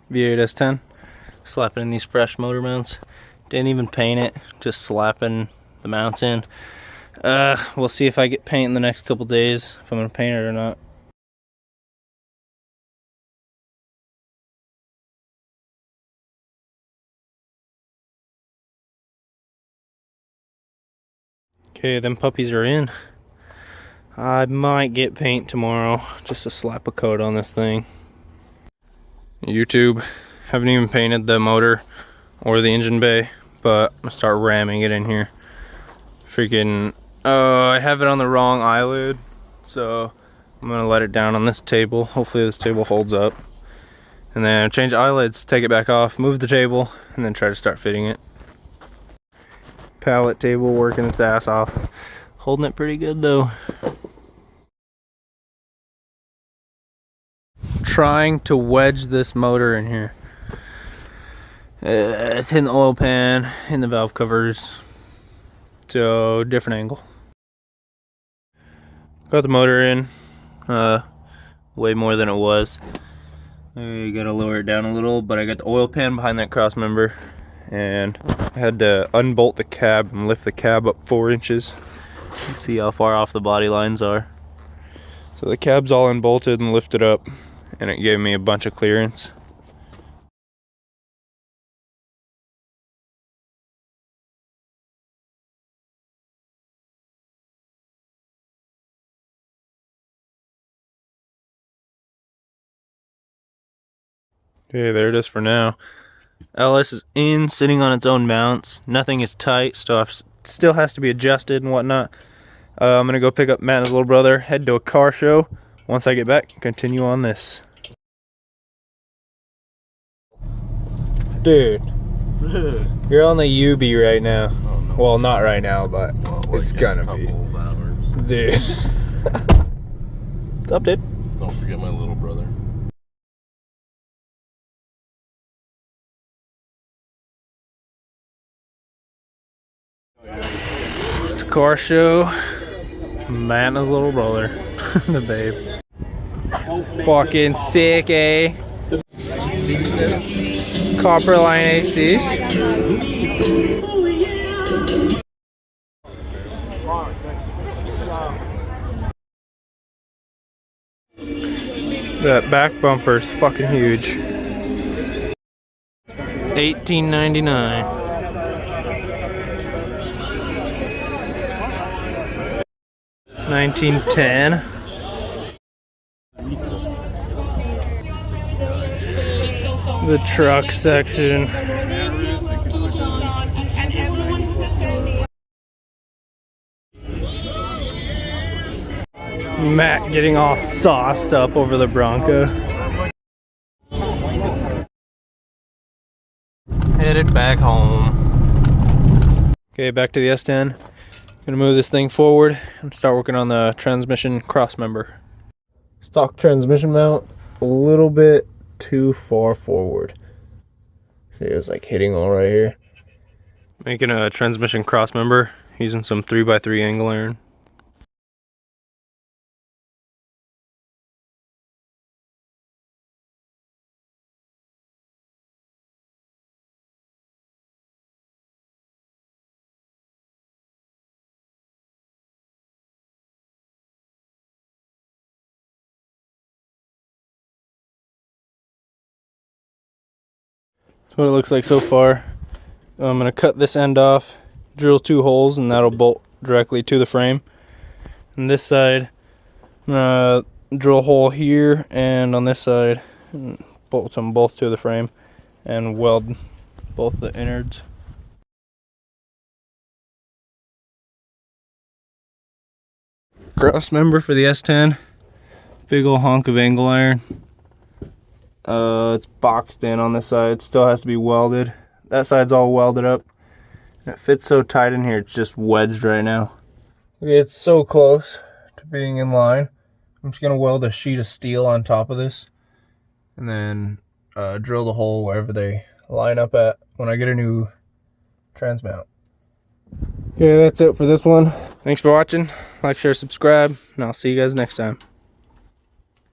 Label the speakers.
Speaker 1: V8 S10. Slapping in these fresh motor mounts. Didn't even paint it, just slapping the mounts in. We'll see if I get paint in the next couple days, if I'm gonna paint it or not. Okay, them puppies are in. I might get paint tomorrow, just to slap a coat on this thing. YouTube, haven't even painted the motor or the engine bay, but I'm gonna start ramming it in here. Freaking, I have it on the wrong eyelid, so I'm gonna let it down on this table. Hopefully this table holds up. And then change eyelids, take it back off, move the table, and then try to start fitting it. Pallet table working its ass off. Holding it pretty good though. Trying to wedge this motor in here. It's in the oil pan, in the valve covers. So, different angle. Got the motor in. Way more than it was. I gotta lower it down a little, but I got the oil pan behind that crossmember. And I had to unbolt the cab and lift the cab up 4 inches. See how far off the body lines are. So the cab's all unbolted and lifted up, and it gave me a bunch of clearance. Okay, there it is for now. LS is in, sitting on its own mounts. Nothing is tight, stuff still has to be adjusted and whatnot. I'm gonna go pick up Matt and his little brother, head to a car show. Once I get back, continue on this. Dude, you're on the UB right now. Oh, no. Well, not right now, but it's gonna be. Dude. What's up, dude?
Speaker 2: Don't forget my little brother.
Speaker 1: Car show, Matt and his little brother, the babe. Fucking sick, eh? Copper line AC. That back bumper's fucking huge. $18.99. 1910. The truck section. Matt getting all sauced up over the Bronco. Headed back home. Okay, back to the S10. Gonna move this thing forward and start working on the transmission crossmember. Stock transmission mount, a little bit too far forward. See, it's like hitting all right here. Making a transmission crossmember using some 3x3 angle iron. That's what it looks like so far. I'm going to cut this end off, drill 2 holes, and that'll bolt directly to the frame. And this side, I'm going to drill a hole here and on this side, and bolt them both to the frame and weld both the innards. Cross member for the S10. Big old hunk of angle iron. It's boxed in on this side. Still has to be welded. That side's all welded up. It fits so tight in here, it's just wedged right now. It's so close to being in line. I'm just gonna weld a sheet of steel on top of this, and then drill the hole wherever they line up at when I get a new trans mount. Okay, that's it for this one. Thanks for watching. Like, share, subscribe, and I'll see you guys next time.